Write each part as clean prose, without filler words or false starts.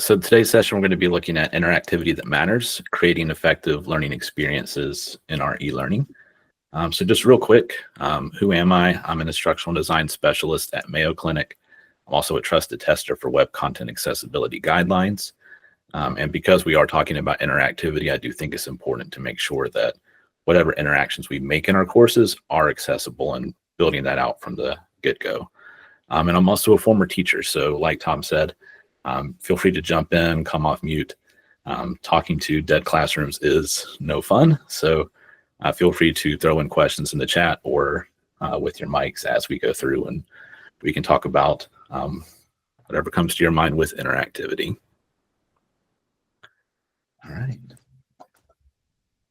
So today's session, we're going to be looking at interactivity that matters, creating effective learning experiences in our e-learning. So just real quick, who am I? I'm an instructional design specialist at Mayo Clinic. I'm also a trusted tester for web content accessibility guidelines. And because we are talking about interactivity, I do think it's important to make sure that whatever interactions we make in our courses are accessible, and building that out from the get-go. And I'm also a former teacher. So like Tom said, feel free to jump in, come off mute. Talking to dead classrooms is no fun. So feel free to throw in questions in the chat or with your mics as we go through, and we can talk about whatever comes to your mind with interactivity. All right.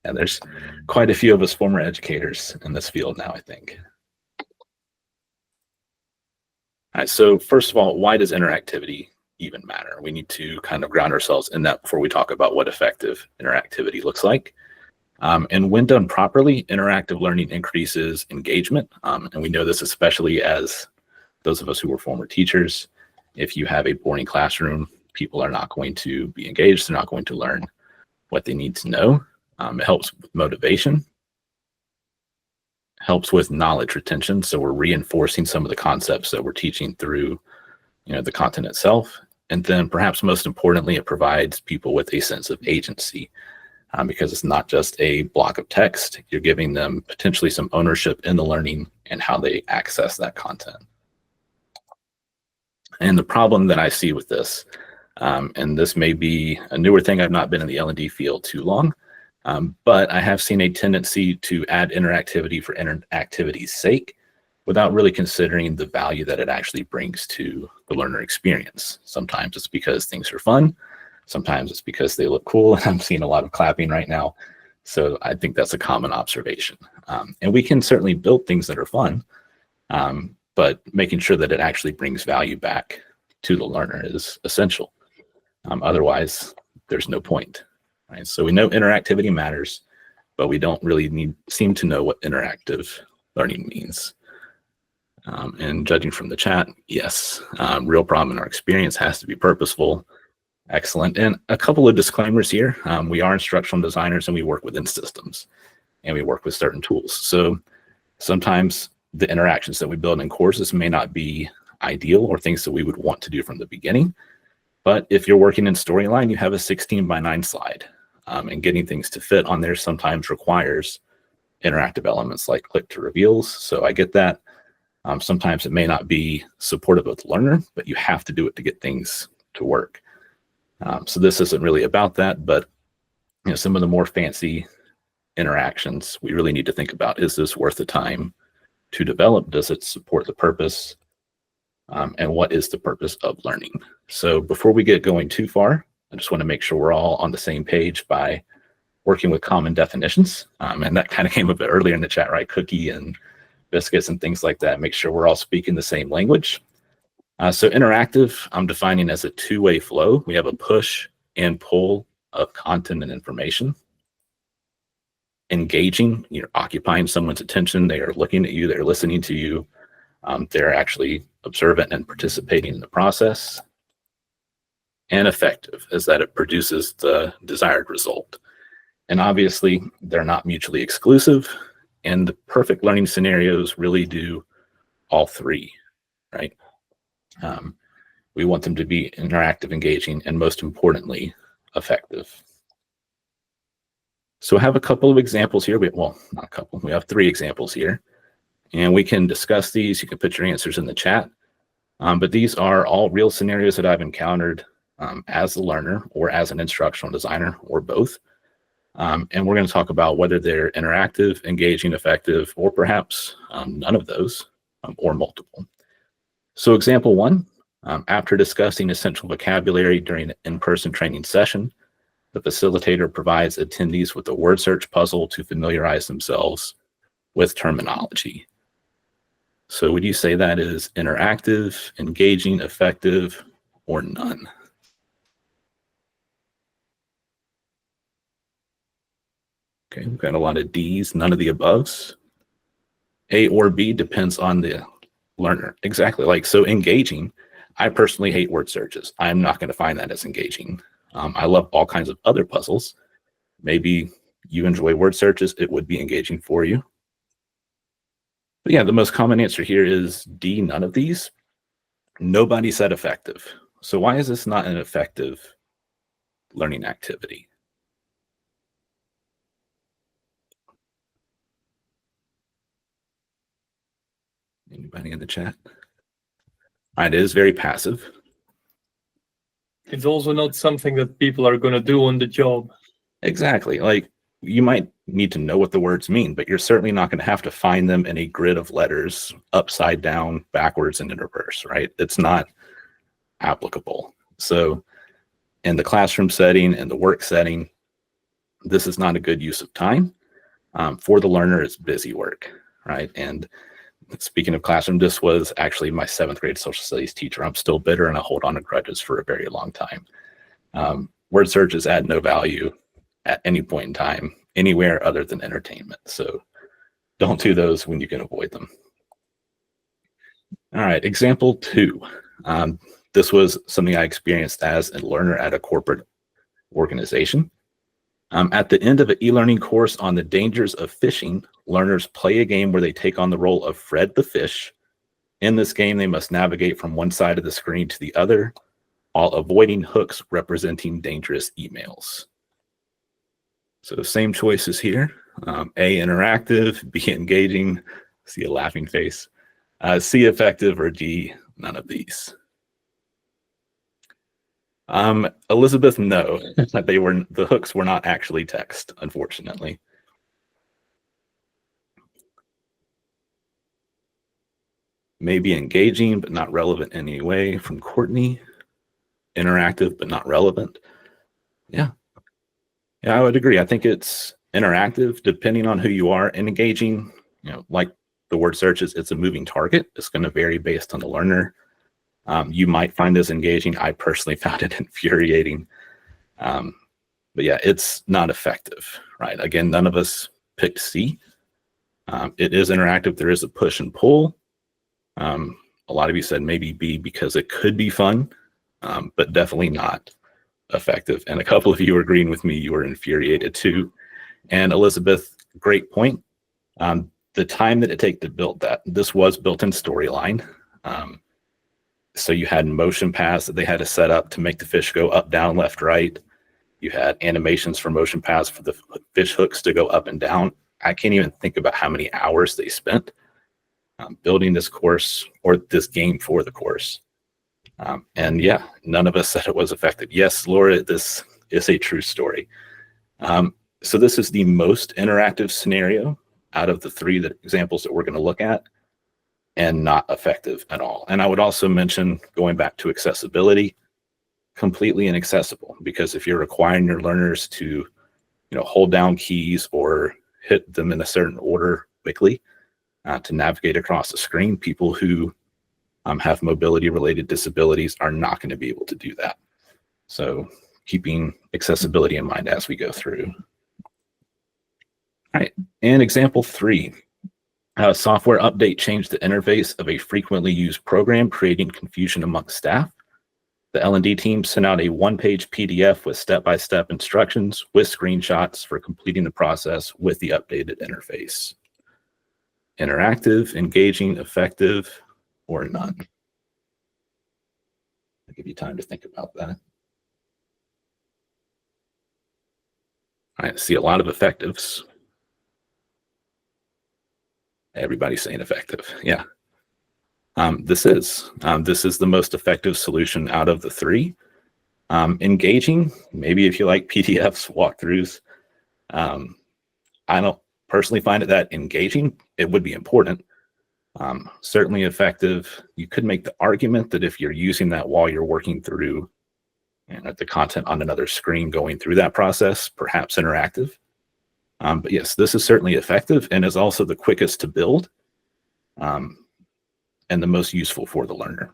And there's quite a few of us former educators in this field now, I think. All right, so first of all, why does interactivity even matter? We need to kind of ground ourselves in that before we talk about what effective interactivity looks like. And when done properly, interactive learning increases engagement. And we know this especially as those of us who were former teachers. If you have a boring classroom, people are not going to be engaged. They're not going to learn what they need to know. It helps with motivation, helps with knowledge retention. So we're reinforcing some of the concepts that we're teaching through, the content itself. And then perhaps most importantly, it provides people with a sense of agency because it's not just a block of text. You're giving them potentially some ownership in the learning and how they access that content. And the problem that I see with this, and this may be a newer thing, I've not been in the L&D field too long, but I have seen a tendency to add interactivity for interactivity's sake without really considering the value that it actually brings to the learner experience. Sometimes it's because things are fun. Sometimes it's because they look cool. And I'm seeing a lot of clapping right now. So I think that's a common observation. And we can certainly build things that are fun, but making sure that it actually brings value back to the learner is essential. Otherwise, there's no point. Right? So we know interactivity matters, but we don't really seem to know what interactive learning means. And judging from the chat, yes, real problem in our experience has to be purposeful. Excellent. And a couple of disclaimers here. We are instructional designers and we work within systems and we work with certain tools. So sometimes the interactions that we build in courses may not be ideal or things that we would want to do from the beginning. But if you're working in Storyline, you have a 16:9 slide. And getting things to fit on there sometimes requires interactive elements like click to reveals. So I get that. Sometimes it may not be supportive of the learner, but you have to do it to get things to work. So this isn't really about that, but some of the more fancy interactions we really need to think about. Is this worth the time to develop? Does it support the purpose? And what is the purpose of learning? So before we get going too far, I just want to make sure we're all on the same page by working with common definitions. And that kind of came a bit earlier in the chat, right? Cookie and biscuits and things like that. Make sure we're all speaking the same language. So interactive, I'm defining as a two-way flow. We have a push and pull of content and information. Engaging, you're occupying someone's attention. They are looking at you. They're listening to you. They're actually observant and participating in the process. And effective is that it produces the desired result. And obviously, they're not mutually exclusive. And the perfect learning scenarios really do all three, right? We want them to be interactive, engaging, and most importantly, effective. So I have a couple of examples here. Well, not a couple. We have 3 examples here. And we can discuss these. You can put your answers in the chat. But these are all real scenarios that I've encountered as a learner or as an instructional designer or both. And we're going to talk about whether they're interactive, engaging, effective, or perhaps none of those or multiple. So example 1, after discussing essential vocabulary during an in-person training session, the facilitator provides attendees with a word search puzzle to familiarize themselves with terminology. So would you say that is interactive, engaging, effective, or none? Okay, we've got a lot of D's, none of the aboves. A or B depends on the learner. Exactly. So engaging, I personally hate word searches. I'm not going to find that as engaging. I love all kinds of other puzzles. Maybe you enjoy word searches. It would be engaging for you. But yeah, the most common answer here is D, none of these. Nobody said effective. So why is this not an effective learning activity? Anybody in the chat? It is very passive. It's also not something that people are going to do on the job. Exactly. Like, you might need to know what the words mean, but you're certainly not going to have to find them in a grid of letters upside down, backwards, and in reverse, right? It's not applicable. So in the classroom setting and the work setting, this is not a good use of time. For the learner, it's busy work, right? And speaking of classroom, this was actually my 7th grade social studies teacher. I'm still bitter and I hold on to grudges for a very long time. Word searches add no value at any point in time, anywhere other than entertainment. So don't do those when you can avoid them. All right, example 2. This was something I experienced as a learner at a corporate organization. At the end of an e-learning course on the dangers of fishing, learners play a game where they take on the role of Fred the fish. In this game, they must navigate from one side of the screen to the other, while avoiding hooks representing dangerous emails. So same choices here. A, interactive, B, engaging, see a laughing face, C, effective, or D, none of these. Elizabeth, no, the hooks were not actually text, unfortunately. Maybe engaging, but not relevant in any way, from Courtney. Interactive, but not relevant. Yeah, I would agree. I think it's interactive, depending on who you are, and engaging, like the word searches, it's a moving target. It's going to vary based on the learner. You might find this engaging. I personally found it infuriating. But yeah, it's not effective, right? Again, none of us picked C. It is interactive. There is a push and pull. A lot of you said maybe B because it could be fun, but definitely not effective. And a couple of you were agreeing with me. You were infuriated too. And Elizabeth, great point. The time that it takes to build that, this was built in storyline. So you had motion paths that they had to set up to make the fish go up, down, left, right. You had animations for motion paths for the fish hooks to go up and down. I can't even think about how many hours they spent building this course or this game for the course. And yeah, none of us said it was effective. Yes, Laura, this is a true story. So this is the most interactive scenario out of the 3 examples that we're going to look at, and not effective at all. And I would also mention, going back to accessibility, completely inaccessible, because if you're requiring your learners to, hold down keys or hit them in a certain order quickly to navigate across the screen, people who have mobility-related disabilities are not going to be able to do that. So keeping accessibility in mind as we go through. All right, and example 3. Software update changed the interface of a frequently used program, creating confusion among staff. The L&D team sent out a 1-page PDF with step-by-step instructions with screenshots for completing the process with the updated interface. Interactive, engaging, effective, or none? I'll give you time to think about that. I see a lot of effectives. Everybody's saying effective. Yeah. This is the most effective solution out of the 3. Engaging, maybe if you like PDFs, walkthroughs. I don't personally find it that engaging. It would be important. Certainly effective. You could make the argument that if you're using that while you're working through the content on another screen, going through that process, perhaps interactive. But yes, this is certainly effective and is also the quickest to build and the most useful for the learner.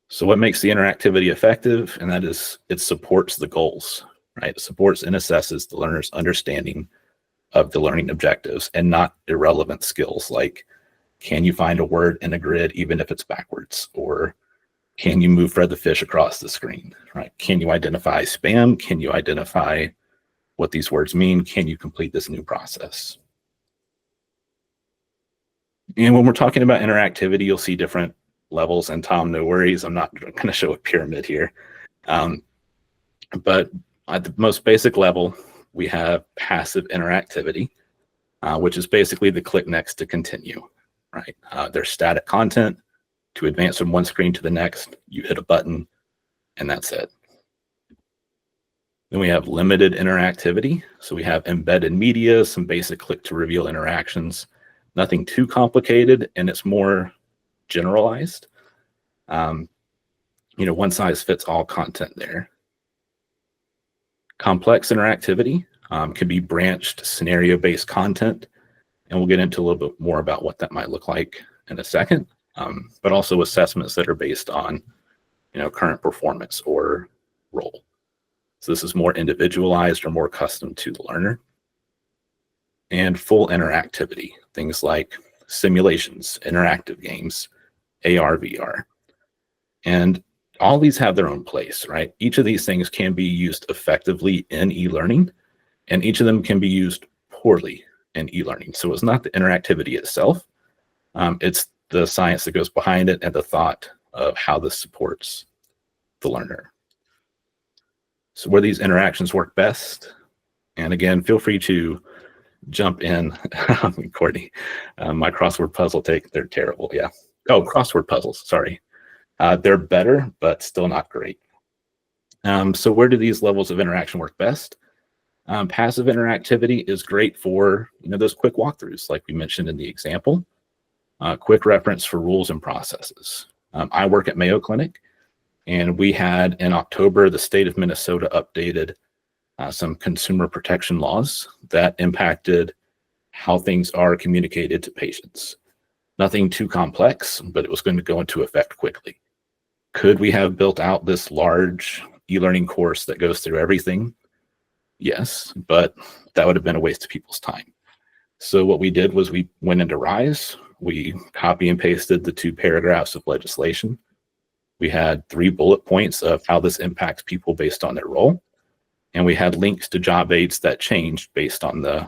So what makes the interactivity effective? And that is, it supports the goals, right? It supports and assesses the learner's understanding of the learning objectives and not irrelevant skills like Can you find a word in a grid even if it's backwards? Or can you move Fred the fish across the screen, right? Can you identify spam? Can you identify what these words mean? Can you complete this new process? And when we're talking about interactivity, you'll see different levels. And Tom, no worries, I'm not going to show a pyramid here. But at the most basic level, we have passive interactivity, which is basically the click next to continue, right? There's static content. To advance from one screen to the next, you hit a button, and that's it. Then we have limited interactivity. So we have embedded media, some basic click to reveal interactions, nothing too complicated, and it's more generalized. One size fits all content there. Complex interactivity can be branched scenario-based content, and we'll get into a little bit more about what that might look like in a second, but also assessments that are based on current performance or role. So this is more individualized or more custom to the learner. And full interactivity, things like simulations, interactive games, AR, VR. And all these have their own place, right? Each of these things can be used effectively in e-learning, and each of them can be used poorly in e-learning. So it's not the interactivity itself, it's the science that goes behind it and the thought of how this supports the learner. So where these interactions work best, and again, feel free to jump in, Courtney. My crossword puzzle they're terrible, yeah. Oh, crossword puzzles, sorry. They're better, but still not great. So where do these levels of interaction work best? Passive interactivity is great for those quick walkthroughs, like we mentioned in the example. Quick reference for rules and processes. I work at Mayo Clinic, and we had in October, the state of Minnesota updated some consumer protection laws that impacted how things are communicated to patients. Nothing too complex, but it was going to go into effect quickly. Could we have built out this large e-learning course that goes through everything? Yes, but that would have been a waste of people's time. So what we did was we went into RISE, we copy and pasted the 2 paragraphs of legislation. We had 3 bullet points of how this impacts people based on their role. And we had links to job aids that changed based on the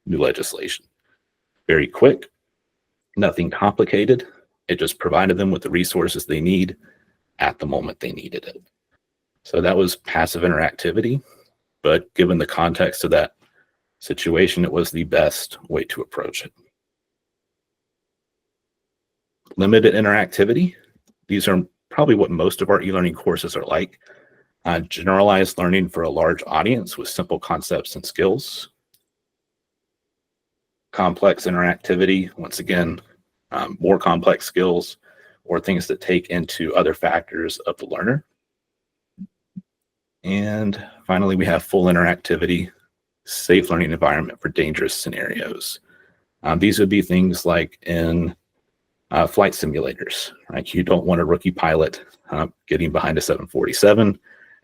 new legislation. Very quick, nothing complicated. It just provided them with the resources they need at the moment they needed it. So that was passive interactivity, but given the context of that situation, it was the best way to approach it. Limited interactivity. These are probably what most of our e-learning courses are like. Generalized learning for a large audience with simple concepts and skills. Complex interactivity, once again, more complex skills or things that take into other factors of the learner. And finally, we have full interactivity, safe learning environment for dangerous scenarios. These would be things like in flight simulators, right? You don't want a rookie pilot getting behind a 747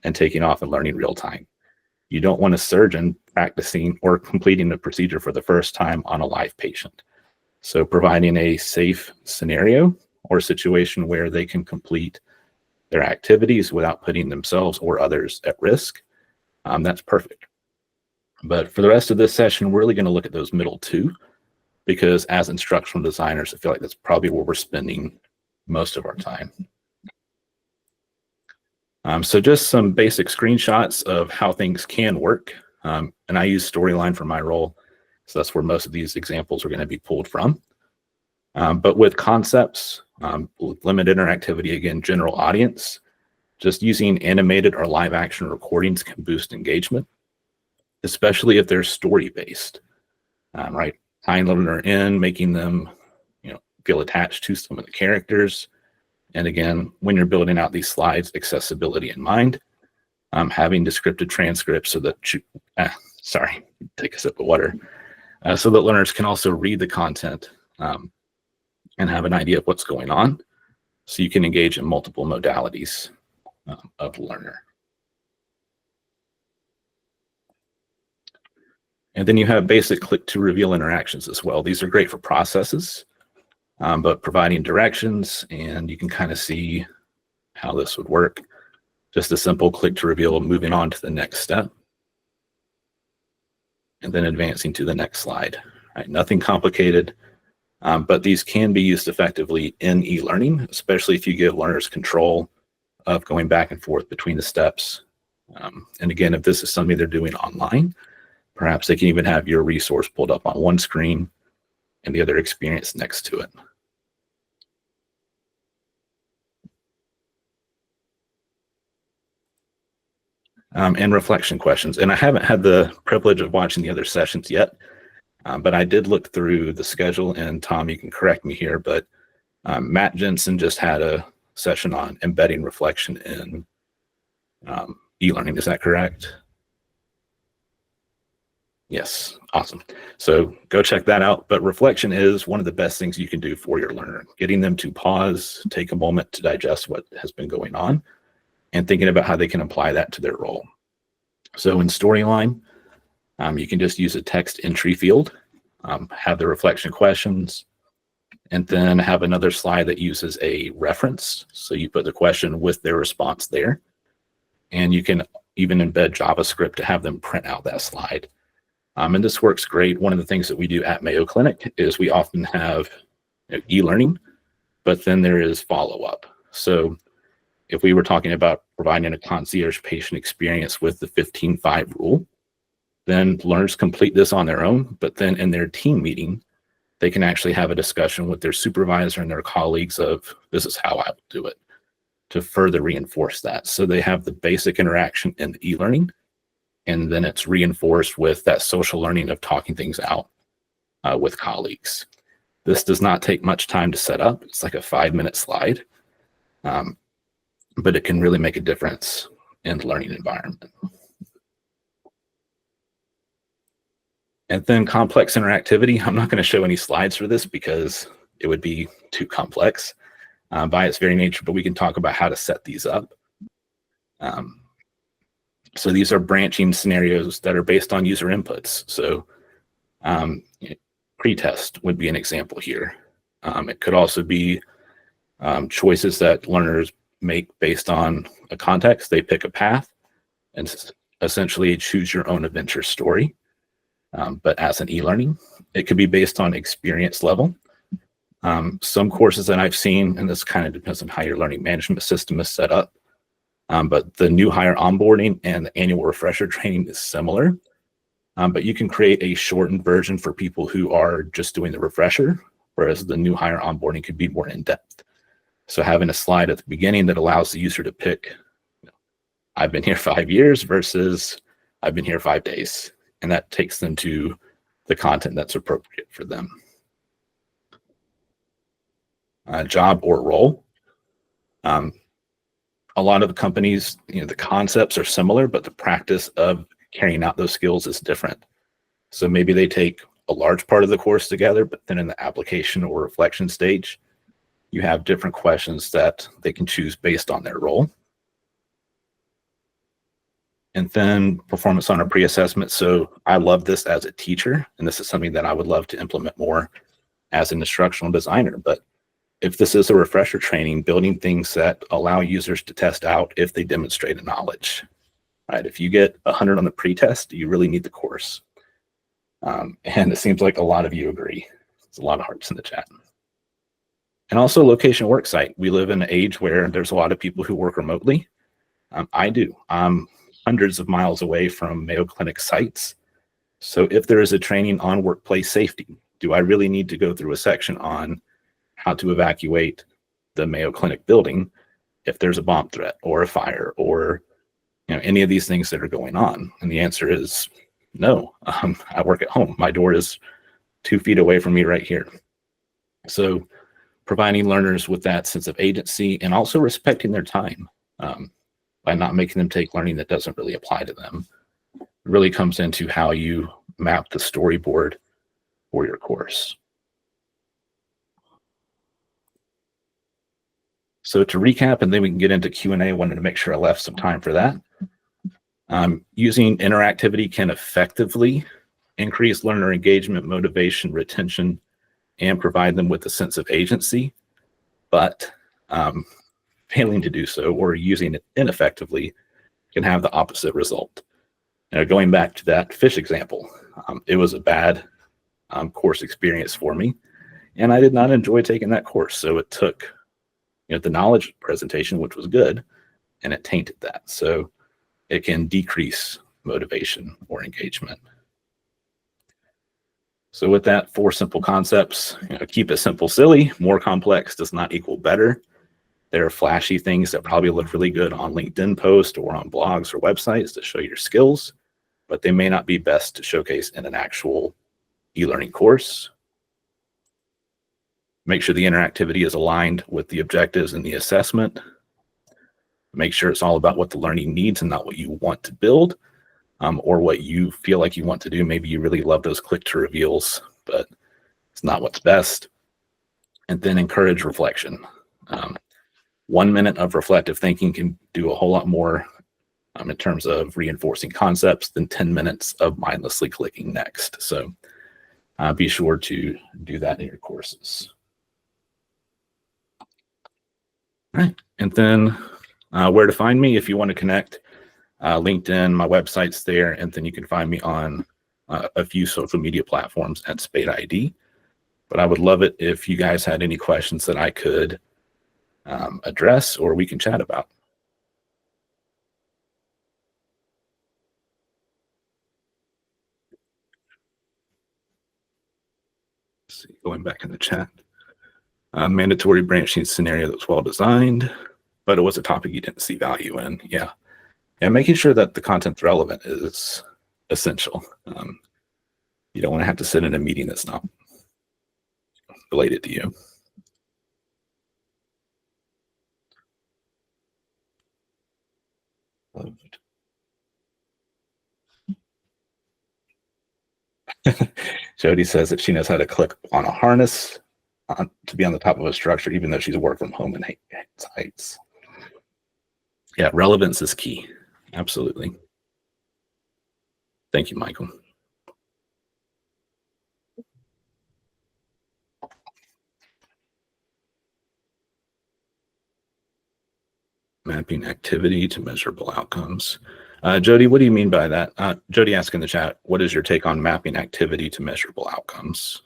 and taking off and learning real time. You don't want a surgeon practicing or completing the procedure for the first time on a live patient. So providing a safe scenario or situation where they can complete their activities without putting themselves or others at risk, that's perfect. But for the rest of this session, we're really going to look at those middle 2, because as instructional designers, I feel like that's probably where we're spending most of our time. So just some basic screenshots of how things can work. And I use Storyline for my role, so that's where most of these examples are going to be pulled from. But with concepts, with limited interactivity, again, general audience, just using animated or live action recordings can boost engagement, especially if they're story-based, right? Tying the learner in, making them feel attached to some of the characters. And again, when you're building out these slides, accessibility in mind, having descriptive transcripts so that take a sip of water, so that learners can also read the content and have an idea of what's going on, so you can engage in multiple modalities of learner. And then you have basic click to reveal interactions as well. These are great for processes. but providing directions, and you can kind of see how this would work. Just a simple click to reveal, moving on to the next step, and then advancing to the next slide. Right, nothing complicated, but these can be used effectively in e-learning, especially if you give learners control of going back and forth between the steps. And again, if this is something they're doing online, perhaps they can even have your resource pulled up on one screen and the other experience next to it. And reflection questions. And I haven't had the privilege of watching the other sessions yet, but I did look through the schedule, and Tom, you can correct me here, but Matt Jensen just had a session on embedding reflection in e-learning. Is that correct? Yes, awesome. So go check that out. But reflection is one of the best things you can do for your learner, getting them to pause, take a moment to digest what has been going on, and thinking about how they can apply that to their role. So in Storyline, you can just use a text entry field, have the reflection questions, and then have another slide that uses a reference. So you put the question with their response there, and you can even embed JavaScript to have them print out that slide. And this works great. One of the things that we do at Mayo Clinic is we often have e-learning, but then there is follow-up. So if we were talking about providing a concierge patient experience with the 15-5 rule, then learners complete this on their own, but then in their team meeting, they can actually have a discussion with their supervisor and their colleagues of, this is how I will do it, to further reinforce that. So they have the basic interaction in the e-learning, and then it's reinforced with that social learning of talking things out with colleagues. This does not take much time to set up. It's like a 5-minute slide. But it can really make a difference in the learning environment. And then complex interactivity. I'm not going to show any slides for this because it would be too complex by its very nature, but we can talk about how to set these up. So these are branching scenarios that are based on user inputs. So pretest would be an example here. It could also be choices that learners make based on a context. They pick a path and essentially choose your own adventure story. But as an e-learning, it could be based on experience level. Some courses that I've seen, and this kind of depends on how your learning management system is set up, but the new hire onboarding and the annual refresher training is similar. But you can create a shortened version for people who are just doing the refresher, whereas the new hire onboarding could be more in-depth. So having a slide at the beginning that allows the user to pick, I've been here 5 years versus I've been here 5 days. And that takes them to the content that's appropriate for them. Job or role. A lot of the companies, the concepts are similar, but the practice of carrying out those skills is different. So maybe they take a large part of the course together, but then in the application or reflection stage, you have different questions that they can choose based on their role. And then performance on a pre-assessment. So I love this as a teacher, and this is something that I would love to implement more as an instructional designer. But if this is a refresher training, building things that allow users to test out if they demonstrate a knowledge. Right? If you get 100 on the pre-test, you really need the course. And it seems like a lot of you agree. There's a lot of hearts in the chat. And also location work site. We live in an age where there's a lot of people who work remotely. I do. I'm hundreds of miles away from Mayo Clinic sites. So if there is a training on workplace safety, do I really need to go through a section on how to evacuate the Mayo Clinic building if there's a bomb threat or a fire or any of these things that are going on? And the answer is no. I work at home. My door is 2 feet away from me right here. So providing learners with that sense of agency and also respecting their time by not making them take learning that doesn't really apply to them really comes into how you map the storyboard for your course. So to recap, and then we can get into Q&A, I wanted to make sure I left some time for that. Using interactivity can effectively increase learner engagement, motivation, retention, and provide them with a sense of agency, but failing to do so or using it ineffectively can have the opposite result. Now, going back to that fish example, it was a bad course experience for me, and I did not enjoy taking that course. So it took, the knowledge presentation, which was good, and it tainted that. So it can decrease motivation or engagement. So with that, 4 simple concepts. Keep it simple, silly. More complex does not equal better. There are flashy things that probably look really good on LinkedIn posts or on blogs or websites that show your skills, but they may not be best to showcase in an actual e-learning course. Make sure the interactivity is aligned with the objectives and the assessment. Make sure it's all about what the learning needs and not what you want to build, or what you feel like you want to do. Maybe you really love those click to reveals, but it's not what's best. And then encourage reflection. 1 minute of reflective thinking can do a whole lot more in terms of reinforcing concepts than 10 minutes of mindlessly clicking next. So be sure to do that in your courses. All right. And then where to find me if you want to connect. LinkedIn, my website's there, and then you can find me on a few social media platforms at Spade ID. But I would love it if you guys had any questions that I could address or we can chat about. Let's see, going back in the chat. Mandatory branching scenario that was well designed, but it was a topic you didn't see value in. Yeah. And making sure that the content's relevant is essential. You don't want to have to sit in a meeting that's not related to you. Jody says that she knows how to click on a harness to be on the top of a structure, even though she's worked from home in Heights. Yeah, relevance is key. Absolutely. Thank you, Michael. Mapping activity to measurable outcomes. Jody, what do you mean by that? Jody asked in the chat, what is your take on mapping activity to measurable outcomes?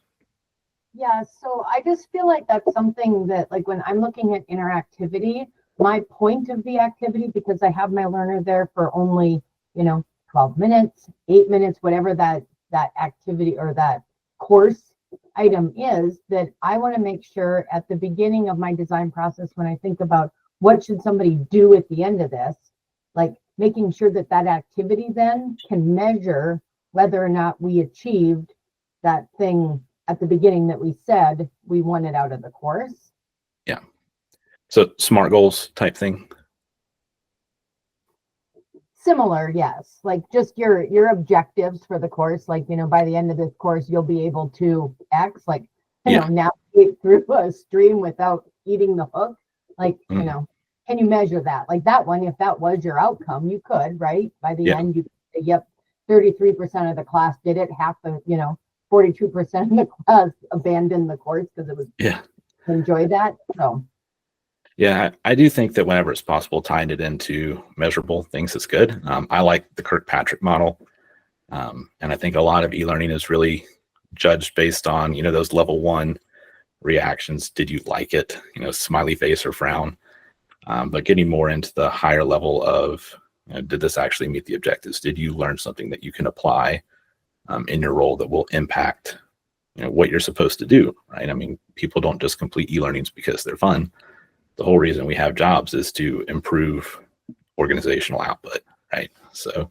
Yeah, so I just feel like that's something that, like, when I'm looking at interactivity, my point of the activity, because I have my learner there for only, 12 minutes, 8 minutes, whatever that activity or that course item is, that I want to make sure at the beginning of my design process, when I think about what should somebody do at the end of this, like making sure that that activity then can measure whether or not we achieved that thing at the beginning that we said we wanted out of the course. Yeah. So SMART goals type thing. Similar, yes. Like just your objectives for the course. Like, by the end of this course, you'll be able to X, like, navigate through a stream without eating the hook. Like, can you measure that? Like that one, if that was your outcome, you could, right? By the end, you could say, yep, 33% of the class did it. Half the, 42% of the class abandoned the course because it was enjoy that. So yeah, I do think that whenever it's possible, tying it into measurable things is good. I like the Kirkpatrick model, and I think a lot of e-learning is really judged based on those level 1 reactions. Did you like it? Smiley face or frown. But getting more into the higher level of did this actually meet the objectives? Did you learn something that you can apply in your role that will impact what you're supposed to do, right? I mean, people don't just complete e-learnings because they're fun. The whole reason we have jobs is to improve organizational output, right? So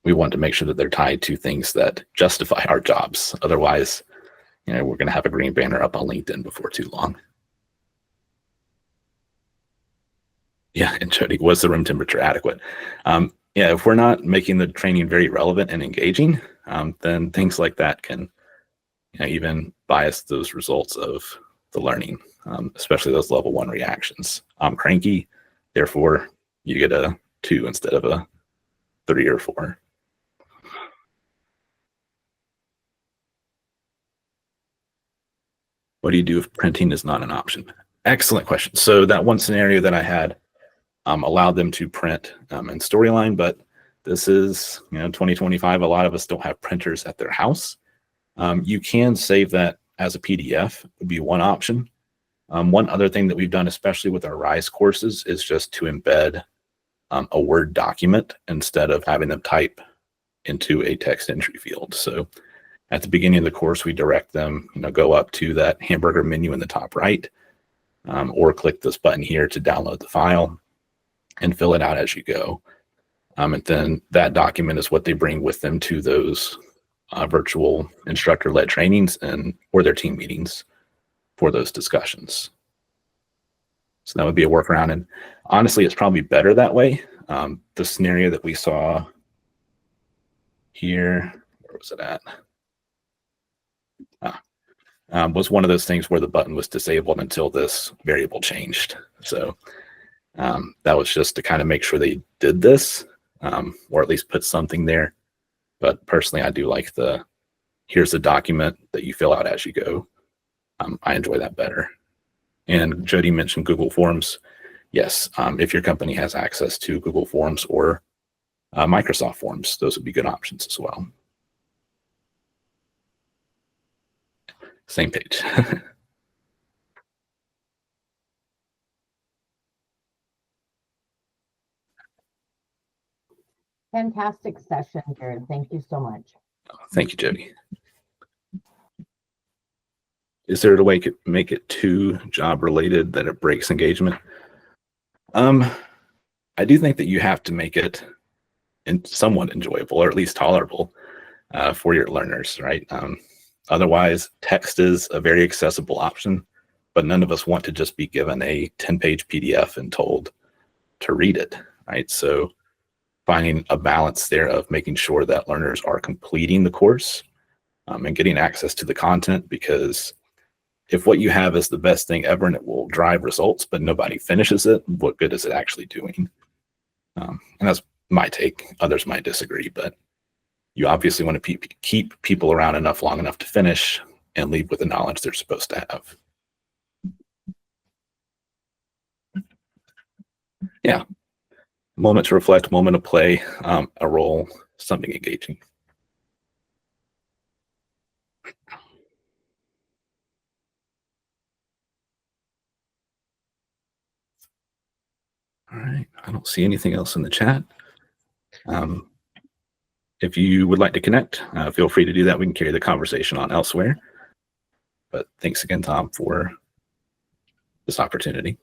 we want to make sure that they're tied to things that justify our jobs. Otherwise, we're going to have a green banner up on LinkedIn before too long. Yeah, and Jody, was the room temperature adequate? Yeah, if we're not making the training very relevant and engaging, then things like that can even bias those results of the learning, especially those level 1 reactions. I'm cranky, therefore you get a 2 instead of a 3 or 4. What do you do if printing is not an option? Excellent question. So that one scenario that I had allowed them to print in Storyline, but this is 2025. A lot of us don't have printers at their house. You can save that as a PDF, would be one option. One other thing that we've done, especially with our RISE courses, is just to embed a Word document instead of having them type into a text entry field. So at the beginning of the course, we direct them, go up to that hamburger menu in the top right, or click this button here to download the file and fill it out as you go. And then that document is what they bring with them to those virtual instructor-led trainings or their team meetings for those discussions. So that would be a workaround. And honestly, it's probably better that way. The scenario that we saw here, where was it at? Was one of those things where the button was disabled until this variable changed. So that was just to kind of make sure they did this, or at least put something there. But personally, I do like here's the document that you fill out as you go. I enjoy that better. And Jody mentioned Google Forms. Yes, if your company has access to Google Forms or Microsoft Forms, those would be good options as well. Same page. Fantastic session, Jared. Thank you so much. Thank you, Jody. Is there a way to make it too job related that it breaks engagement? I do think that you have to make it somewhat enjoyable, or at least tolerable for your learners, right? Otherwise, text is a very accessible option, but none of us want to just be given a 10-page PDF and told to read it, right? So finding a balance there of making sure that learners are completing the course and getting access to the content, because if what you have is the best thing ever and it will drive results, but nobody finishes it, what good is it actually doing? And that's my take. Others might disagree, but you obviously want to keep people around long enough to finish and leave with the knowledge they're supposed to have. Yeah. Moment to reflect, moment to play, a role, something engaging. All right, I don't see anything else in the chat. If you would like to connect, feel free to do that. We can carry the conversation on elsewhere. But thanks again, Tom, for this opportunity.